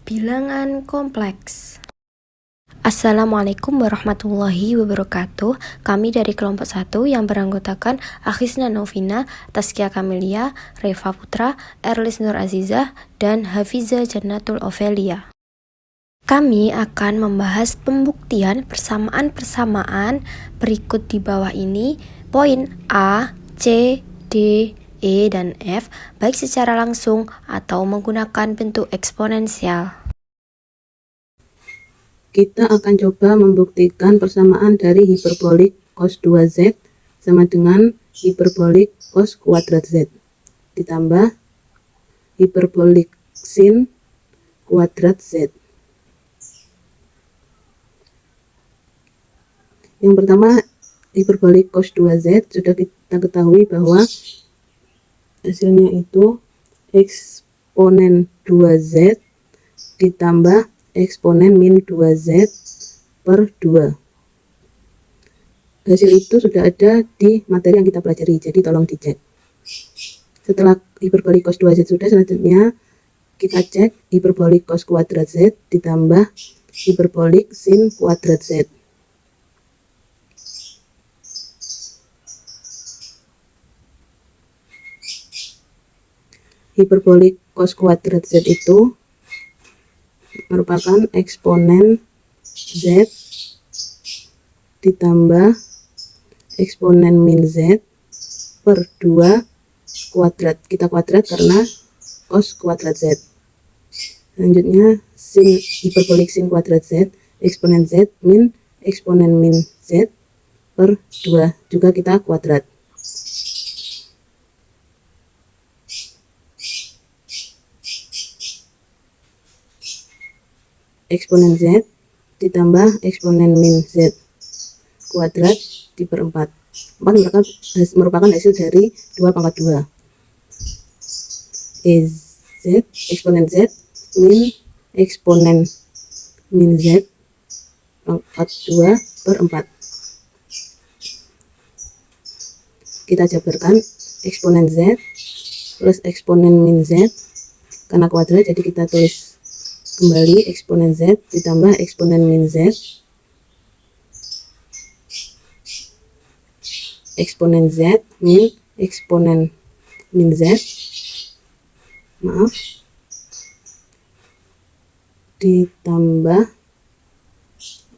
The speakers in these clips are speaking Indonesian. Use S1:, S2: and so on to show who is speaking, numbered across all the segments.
S1: Bilangan kompleks. Assalamualaikum warahmatullahi wabarakatuh. Kami dari kelompok 1 yang beranggotakan Akhisna Novina, Taskia Kamelia, Reva Putra, Erlis Nur Azizah, dan Hafiza Jannatul Ofelia. Kami akan membahas pembuktian persamaan-persamaan berikut di bawah ini. Poin A, C, D, E, dan F, baik secara langsung atau menggunakan bentuk eksponensial.
S2: Kita akan coba membuktikan persamaan dari hiperbolik cos 2z sama dengan hiperbolik cos kuadrat z ditambah hiperbolik sin kuadrat z. Yang pertama, hiperbolik cos 2z sudah kita ketahui bahwa hasilnya itu eksponen 2z ditambah eksponen min 2z per 2. Hasil itu sudah ada di materi yang kita pelajari, jadi tolong dicek. Setelah hiperbolik cos 2z sudah, selanjutnya kita cek hiperbolik cos kuadrat z ditambah hiperbolik sin kuadrat z. Hiperbolik cos kuadrat z itu merupakan eksponen z ditambah eksponen min z per 2 kuadrat. Kita kuadrat karena cos kuadrat z. Selanjutnya sin hiperbolik sin kuadrat z, eksponen z min eksponen min z per 2 juga kita kuadrat. Eksponen z ditambah eksponen min z kuadrat diperempat. 4 merupakan hasil dari 2 pangkat 2. Ez eksponen z min eksponen min z pangkat 2 per 4. Kita jabarkan eksponen z plus eksponen min z karena kuadrat, jadi kita tulis kembali eksponen z ditambah eksponen min z eksponen z min eksponen min z ditambah,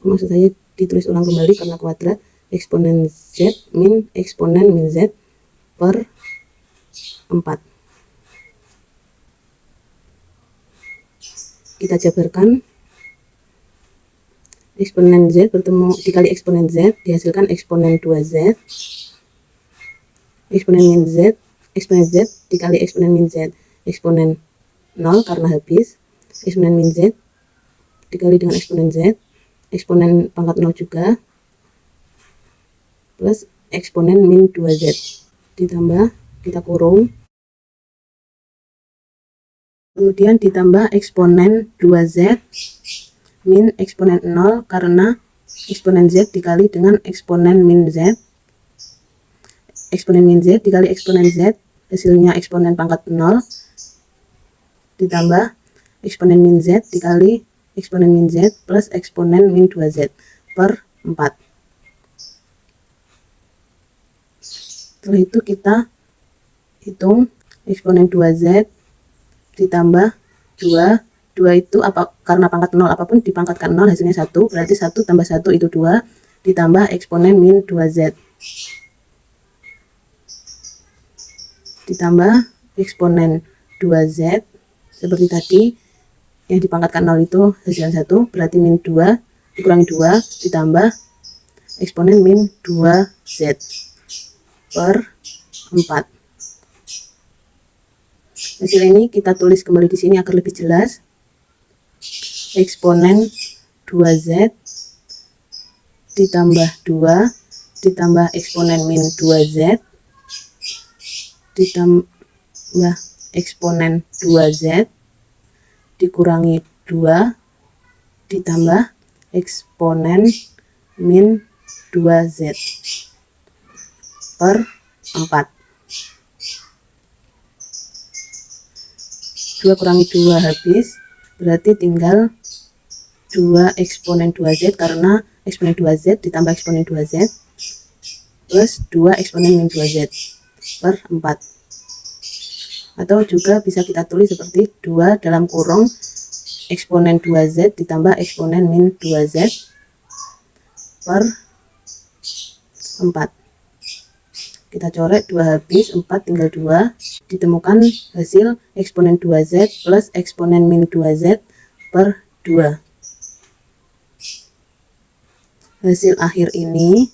S2: maksud saya ditulis ulang kembali karena kuadrat, eksponen z min eksponen min z per 4. Kita jabarkan eksponen z bertemu dikali eksponen z dihasilkan eksponen 2z, eksponen min z, eksponen z dikali eksponen min z, eksponen 0 karena habis, eksponen min z dikali dengan eksponen z, eksponen pangkat 0 juga, plus eksponen min 2z ditambah, kita kurung, kemudian ditambah eksponen 2z min eksponen 0 karena eksponen z dikali dengan eksponen min z, eksponen min z dikali eksponen z hasilnya eksponen pangkat 0 ditambah eksponen min z dikali eksponen min z plus eksponen min 2z per 4. Setelah itu kita hitung eksponen 2z ditambah 2 itu apa, karena pangkat 0 apapun dipangkatkan 0 hasilnya 1, berarti 1 tambah 1 itu 2 ditambah eksponen min 2z ditambah eksponen 2z seperti tadi yang dipangkatkan 0 itu hasilnya 1, berarti min 2 dikurangi 2 ditambah eksponen min 2z per 4. Hasil ini kita tulis kembali di sini agar lebih jelas. Eksponen 2z ditambah 2 ditambah eksponen min 2z ditambah eksponen 2z dikurangi 2 ditambah eksponen min 2z per 4. 2 kurangi 2 habis, berarti tinggal 2 eksponen 2Z, karena eksponen 2Z ditambah eksponen 2Z plus 2 eksponen min 2Z per 4. Atau juga bisa kita tulis seperti 2 dalam kurung eksponen 2Z ditambah eksponen min 2Z per 4. Kita coret 2 habis, 4 tinggal 2. Ditemukan hasil eksponen 2Z plus eksponen min 2Z per 2. Hasil akhir ini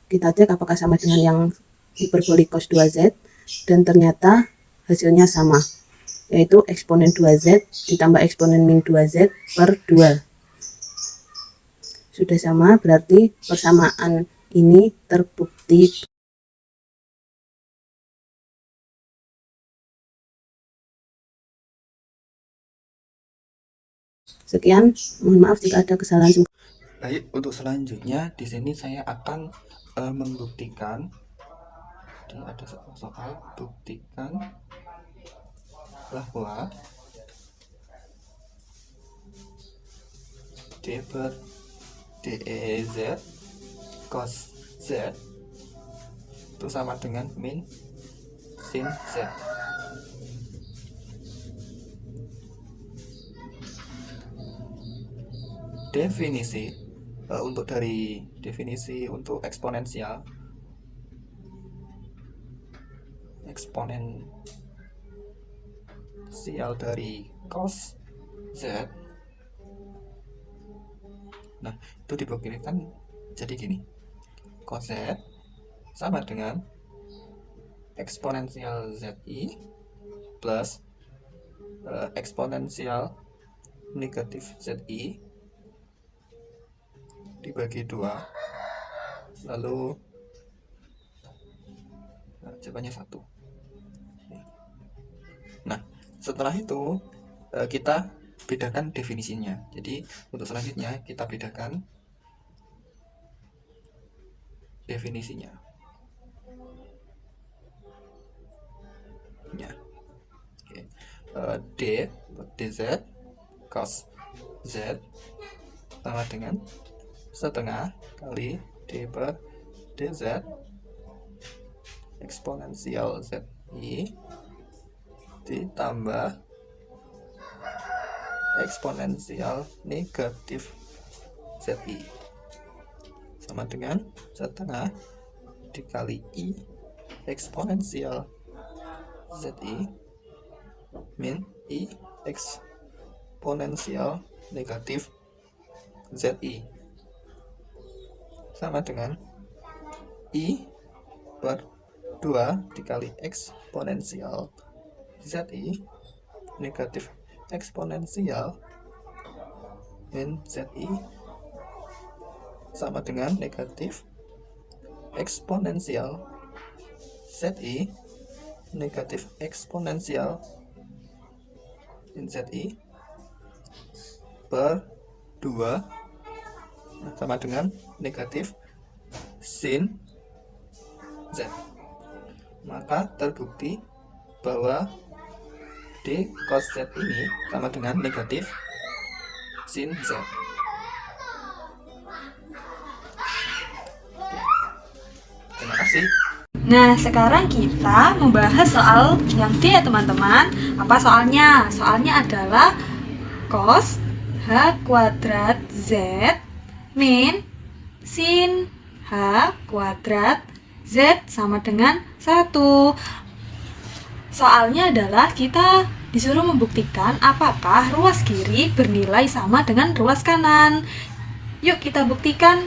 S2: kita cek apakah sama dengan yang hiperbolik cos 2Z, dan ternyata hasilnya sama, yaitu eksponen 2Z ditambah eksponen min 2Z per 2. Sudah sama, berarti persamaan ini terbukti. Sekian, mohon maaf jika ada kesalahan.
S3: Baik, untuk selanjutnya di sini saya akan membuktikan. Jadi ada soal buktikan bahwa D per DEZ cos Z itu sama dengan min sin Z. Definisi untuk dari definisi untuk eksponensial dari cos Z. Nah, itu dibuktikan jadi gini. Cos Z sama dengan eksponensial ZI plus eksponensial negatif ZI dibagi 2, lalu jawabannya 1. Nah, setelah itu kita bedakan definisinya. Jadi untuk selanjutnya kita bedakan definisinya. Ya. Oke. D DZ cos Z sama dengan setengah kali D per DZ eksponensial ZI ditambah eksponensial negatif ZI sama dengan setengah dikali I eksponensial ZI min I eksponensial negatif ZI sama dengan I per 2 dikali eksponensial ZI negatif eksponensial min ZI sama dengan negatif eksponensial ZI negatif eksponensial min ZI per 2 sama dengan negatif sin Z. Maka terbukti bahwa D cos Z ini sama dengan negatif sin Z. Terima kasih.
S4: Nah, sekarang kita membahas soal yang D ya teman-teman. Apa soalnya? Soalnya adalah cos H kuadrat Z min sin H kuadrat Z sama dengan 1. Soalnya adalah kita disuruh membuktikan apakah ruas kiri bernilai sama dengan ruas kanan. Yuk kita buktikan.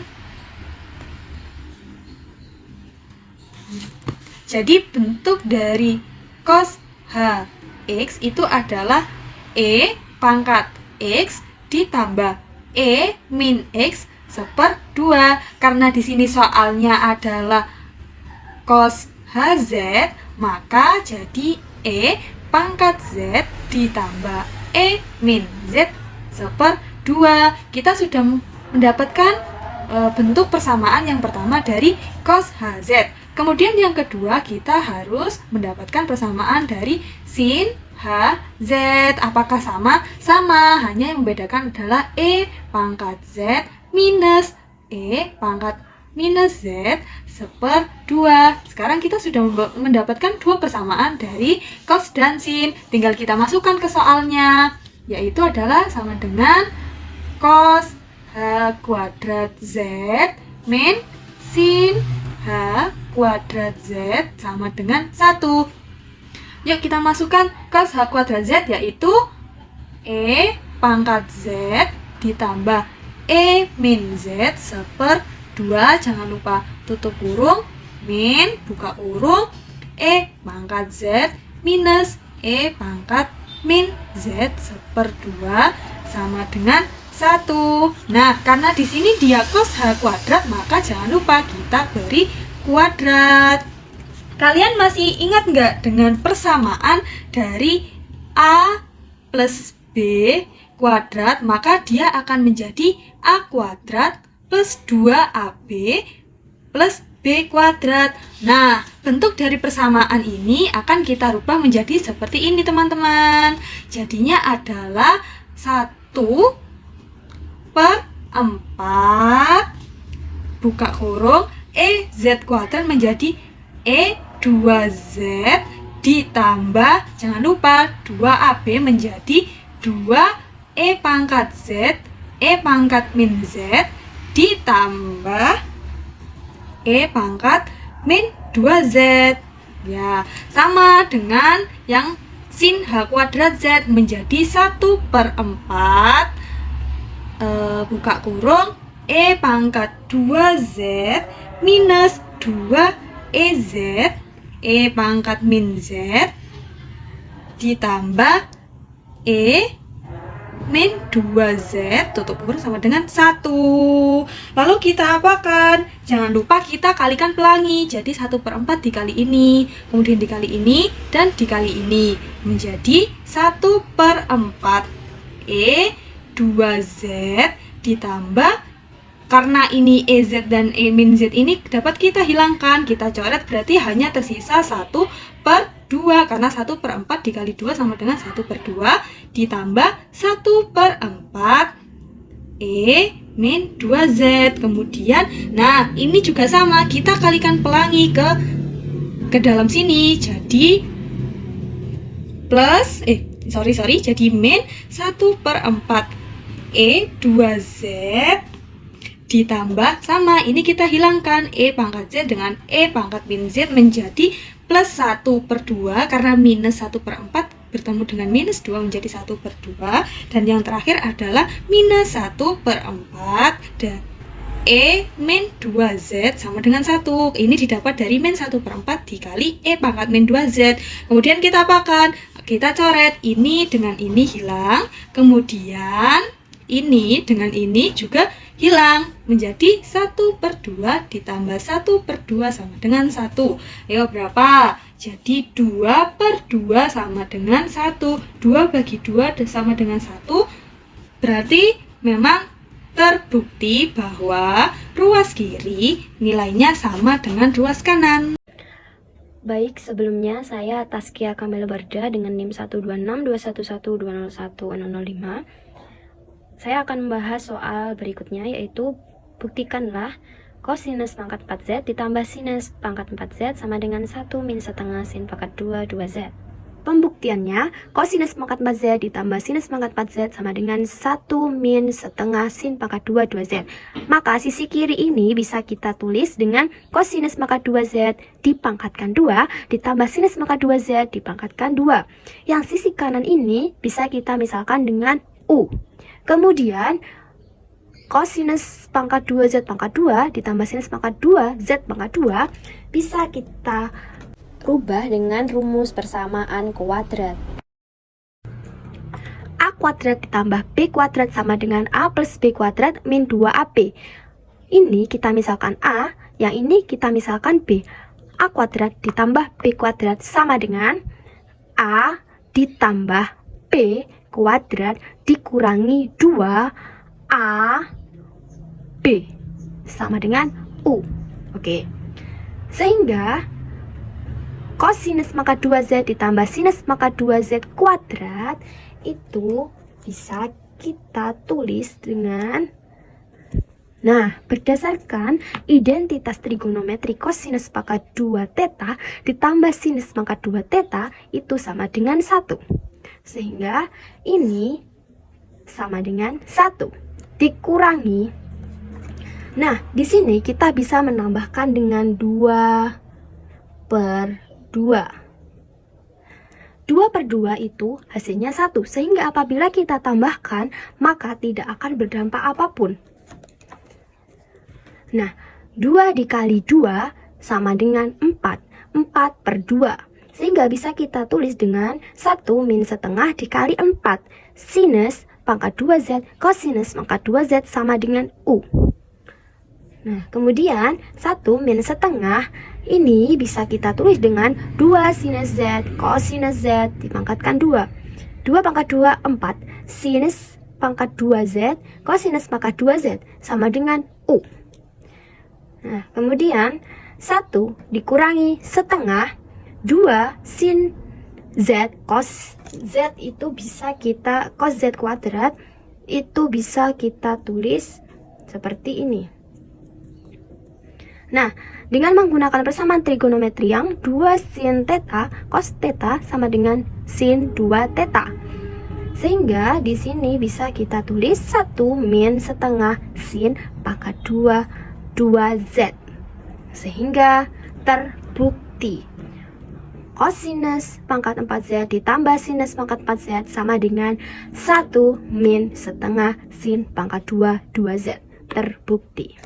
S4: Jadi bentuk dari cos H X itu adalah E pangkat X ditambah E min X /2. Karena di sini soalnya adalah cos HZ, maka jadi E pangkat Z ditambah E min Z /2. Kita sudah mendapatkan bentuk persamaan yang pertama dari cos HZ. Kemudian yang kedua kita harus mendapatkan persamaan dari sin HZ. Apakah sama? Sama, hanya yang membedakan adalah E pangkat Z minus E pangkat minus Z seper 2. Sekarang kita sudah mendapatkan dua persamaan dari cos dan sin. Tinggal kita masukkan ke soalnya, yaitu adalah sama dengan cos H kuadrat Z min sin H kuadrat Z sama dengan 1. Yuk kita masukkan cos H kuadrat Z, yaitu E pangkat Z ditambah E min Z seper 2. Jangan lupa tutup kurung, min buka kurung, E pangkat Z minus E pangkat min Z seper 2 sama dengan 1. Nah, karena di sini dia cos H kuadrat, maka jangan lupa kita beri kuadrat. Kalian masih ingat nggak dengan persamaan dari A plus B kuadrat? Maka dia akan menjadi A kuadrat plus 2AB plus B kuadrat. Nah, bentuk dari persamaan ini akan kita rubah menjadi seperti ini, teman-teman. Jadinya adalah 1/4 buka kurung EZ kuadrat menjadi E2Z ditambah, jangan lupa 2AB menjadi 2E pangkat Z E pangkat min Z ditambah E pangkat min 2Z. Ya, sama dengan yang sin H kuadrat Z menjadi 1/4 buka kurung E pangkat 2Z minus 2EZ E pangkat min Z ditambah E min 2Z tutup kurung sama dengan 1. Lalu kita apakan? Jangan lupa kita kalikan pelangi. Jadi 1/4 dikali ini, kemudian dikali ini, dan dikali ini menjadi 1/4 E2Z ditambah, karena ini EZ dan E min Z ini dapat kita hilangkan, kita coret, berarti hanya tersisa 1/2, karena 1/4 dikali 2 sama dengan 1/2 ditambah 1/4 E min 2Z. Kemudian, nah ini juga sama, kita kalikan pelangi ke dalam sini, jadi plus, jadi min 1/4 E2Z ditambah, sama ini kita hilangkan E pangkat Z dengan E pangkat min Z menjadi plus 1/2, karena minus 1/4 bertemu dengan minus 2 menjadi 1/2, dan yang terakhir adalah minus 1/4 dan E min 2Z sama dengan 1. Ini didapat dari min 1/4 dikali E pangkat min 2Z. Kemudian kita apakan? Kita coret, ini dengan ini hilang, kemudian ini dengan ini juga hilang, menjadi 1/2 ditambah 1/2 sama dengan 1. Ayo berapa? Jadi 2/2 sama dengan 1. 2 bagi 2 sama dengan 1. Berarti memang terbukti bahwa ruas kiri nilainya sama dengan ruas kanan.
S1: Baik, sebelumnya saya Taskia Kamil Barda dengan NIM 12621120105. Saya akan membahas soal berikutnya, yaitu buktikanlah kosinus pangkat 4Z ditambah sinus pangkat 4Z sama dengan 1 min setengah sin pangkat 2Z. Pembuktiannya, kosinus pangkat 4Z ditambah sinus pangkat 4Z sama dengan 1 min setengah sin pangkat 2Z. Maka sisi kiri ini bisa kita tulis dengan kosinus pangkat 2Z dipangkatkan 2 ditambah sinus pangkat 2Z dipangkatkan 2. Yang sisi kanan ini bisa kita misalkan dengan U. Kemudian kosinus pangkat 2Z pangkat 2 ditambah sinus pangkat 2Z pangkat 2 bisa kita rubah dengan rumus persamaan kuadrat. A kuadrat ditambah B kuadrat sama dengan A plus B kuadrat min 2AB. Ini kita misalkan A, yang ini kita misalkan B. A kuadrat ditambah B kuadrat sama dengan A ditambah B kuadrat dikurangi 2AB sama dengan U. Oke. Sehingga Cosinus pangkat 2Z ditambah sinus pangkat 2Z kuadrat itu bisa kita tulis dengan, nah, berdasarkan identitas trigonometri cosinus pangkat 2 theta ditambah sinus pangkat 2 theta itu sama dengan 1. Sehingga ini sama dengan 1 dikurangi. Nah, di sini kita bisa menambahkan dengan 2/2. 2/2 itu hasilnya 1, sehingga apabila kita tambahkan maka tidak akan berdampak apapun. Nah, 2 dikali 2 sama dengan 4, 4/2. Sehingga bisa kita tulis dengan 1 min setengah dikali 4. Sinus pangkat 2Z cosinus pangkat 2Z sama dengan U. Nah, kemudian 1 min setengah ini bisa kita tulis dengan 2 sinus Z cosinus Z dipangkatkan 2. 2 pangkat 2, 4. Sinus pangkat 2Z cosinus pangkat 2Z sama dengan U. Nah, kemudian 1 dikurangi setengah 2 sin Z cos Z itu bisa kita, cos Z kuadrat itu bisa kita tulis seperti ini. Nah, dengan menggunakan persamaan trigonometri yang 2 sin theta cos theta sama dengan sin 2 theta. Sehingga di sini bisa kita tulis 1 min setengah sin pangkat 2Z. Sehingga terbukti cosinus pangkat 4Z ditambah sinus pangkat 4Z sama dengan 1 min setengah sin pangkat 2Z. Terbukti.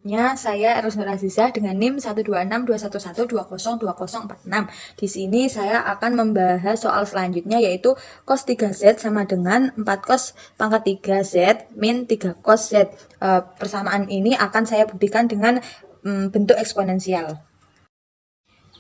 S5: Saya Eros Nur Azizah dengan NIM 1262112020046. Di sini saya akan membahas soal selanjutnya, yaitu cos 3Z sama dengan 4 cos pangkat 3Z min 3 cos Z. Persamaan ini akan saya buktikan dengan bentuk eksponensial.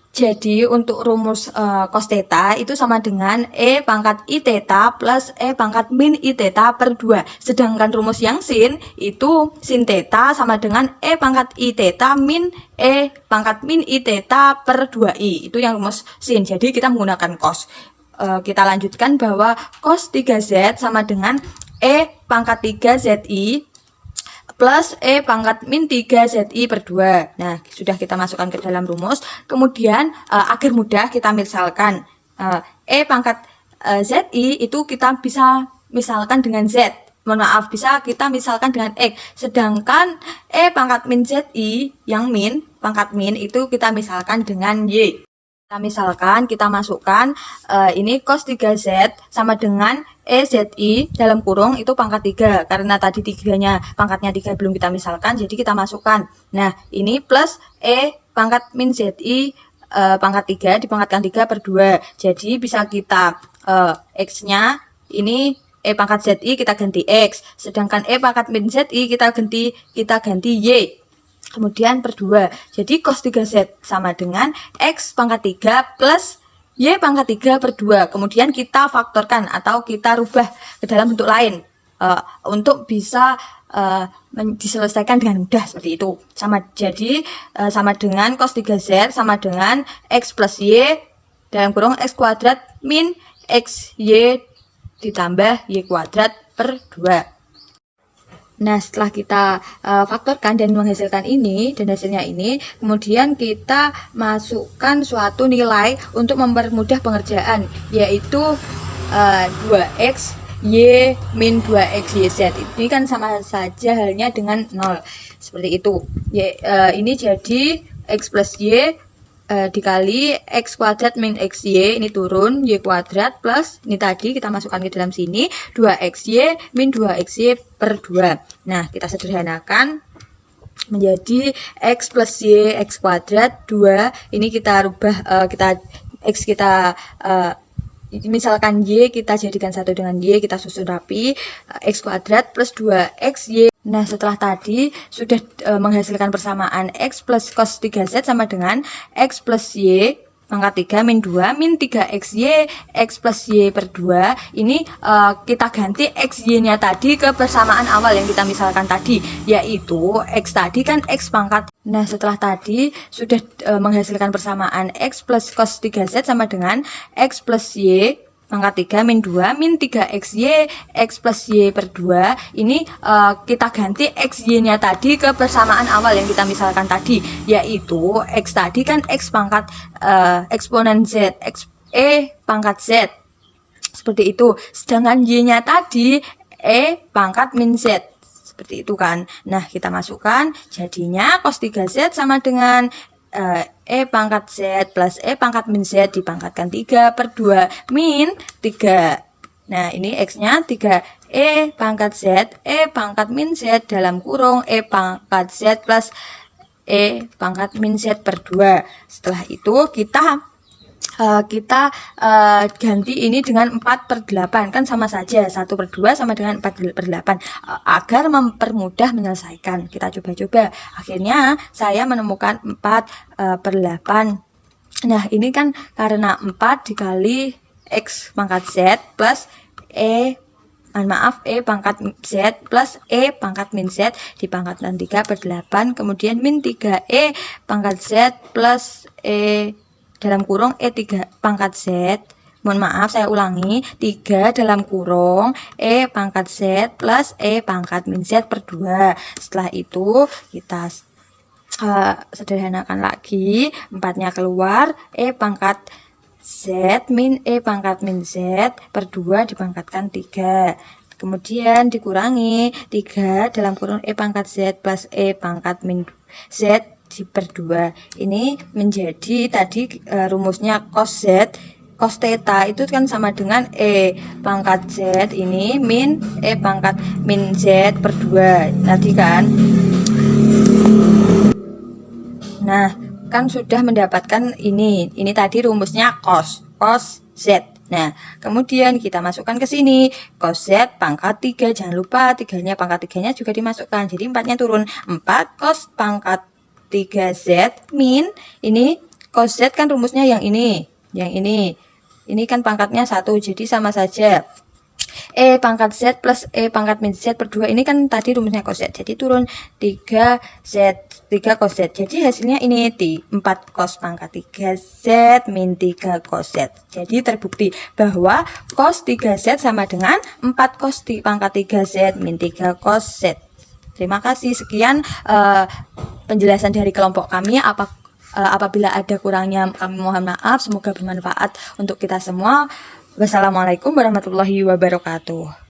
S5: Jadi untuk rumus cos theta itu sama dengan E pangkat I theta plus E pangkat min I theta per 2. Sedangkan rumus yang sin itu sin theta sama dengan E pangkat I theta min E pangkat min I theta per 2I. Itu yang rumus sin. Jadi kita menggunakan cos. Kita lanjutkan bahwa cos 3Z sama dengan E pangkat 3ZI plus E pangkat min 3ZI per 2. Nah, sudah kita masukkan ke dalam rumus. Kemudian, agar mudah kita misalkan E pangkat ZI itu kita bisa misalkan dengan Z. Mohon maaf, bisa kita misalkan dengan X. Sedangkan E pangkat min ZI yang min, pangkat min itu kita misalkan dengan Y. Kita misalkan, kita masukkan ini cos 3Z sama dengan EZI dalam kurung itu pangkat 3. Karena tadi pangkatnya 3 belum kita misalkan, jadi kita masukkan. Nah, ini plus E pangkat min ZI pangkat 3 dipangkatkan 3 per 2. Jadi bisa kita X-nya ini E pangkat ZI kita ganti X. Sedangkan E pangkat min ZI kita ganti Y. Kemudian per 2. Jadi cos 3Z sama dengan X pangkat 3 plus Y pangkat 3 per 2. Kemudian kita faktorkan atau kita rubah ke dalam bentuk lain. Untuk bisa diselesaikan dengan mudah seperti itu. Jadi sama dengan cos 3Z sama dengan X plus Y dalam kurung X kuadrat min XY ditambah Y kuadrat per 2. Nah, setelah kita faktorkan dan menghasilkan ini dan hasilnya ini, kemudian kita masukkan suatu nilai untuk mempermudah pengerjaan, yaitu 2x y min 2x yz. Ini kan sama saja halnya dengan 0. Seperti itu. Ini jadi x plus y dikali x kuadrat min xy, ini turun y kuadrat plus ini tadi kita masukkan ke dalam sini 2xy min 2xy per 2. Nah, kita sederhanakan menjadi x plus y x kuadrat 2. Ini kita rubah, misalkan y kita jadikan satu dengan y, kita susun rapi, x kuadrat plus 2xy. Nah, setelah tadi sudah menghasilkan persamaan x plus cos 3z sama dengan x plus y pangkat 3 min 2 min 3xy x plus y per 2. Ini kita ganti xy nya tadi ke persamaan awal yang kita misalkan tadi, yaitu x tadi kan x pangkat. Nah setelah tadi sudah menghasilkan persamaan x plus cos 3z sama dengan x plus y pangkat 3 min 2 min 3xy x plus y per 2. Ini kita ganti xy nya tadi ke persamaan awal yang kita misalkan tadi, yaitu x tadi kan x pangkat eksponen z x pangkat z, seperti itu. Sedangkan y nya tadi pangkat min z, seperti itu kan. Nah kita masukkan, jadinya cos 3z sama dengan pangkat z plus pangkat min z dipangkatkan 3 per 2 min 3. Nah ini x nya 3 pangkat z pangkat min z dalam kurung pangkat z plus pangkat min z per 2. Setelah itu kita ganti ini dengan 4 per 8, kan sama saja, 1 per 2 sama dengan 4 per 8, agar mempermudah menyelesaikan. Kita coba-coba, akhirnya saya menemukan 4 per 8. Nah ini kan karena 4 dikali x pangkat z plus pangkat z plus pangkat min z dipangkatkan 3 per 8, kemudian min 3 pangkat z plus dalam kurung 3 pangkat z, mohon maaf saya ulangi, 3 dalam kurung pangkat z plus pangkat min z per 2. Setelah itu kita sederhanakan lagi, 4-nya keluar, pangkat z min pangkat min z per 2 dipangkatkan 3. Kemudian dikurangi 3 dalam kurung pangkat z plus pangkat min z per 2. Ini menjadi tadi rumusnya cos z, cos theta itu kan sama dengan pangkat z ini min pangkat min z per 2 tadi kan. Nah kan sudah mendapatkan ini tadi rumusnya cos z. Nah kemudian kita masukkan ke sini cos z pangkat 3, jangan lupa 3-nya pangkat 3-nya juga dimasukkan, jadi 4-nya turun, 4 cos pangkat 3z min, ini cos z kan rumusnya yang ini kan pangkatnya 1, jadi sama saja pangkat z plus pangkat min z per 2, ini kan tadi rumusnya cos z, jadi turun 3 cos z, jadi hasilnya ini 4 cos pangkat 3z min 3 cos z. Jadi terbukti bahwa cos 3z sama dengan 4 cos pangkat 3z min 3 cos z. Terima kasih, sekian penjelasan dari kelompok kami. Apabila ada kurangnya kami mohon maaf, semoga bermanfaat untuk kita semua. Wassalamualaikum warahmatullahi wabarakatuh.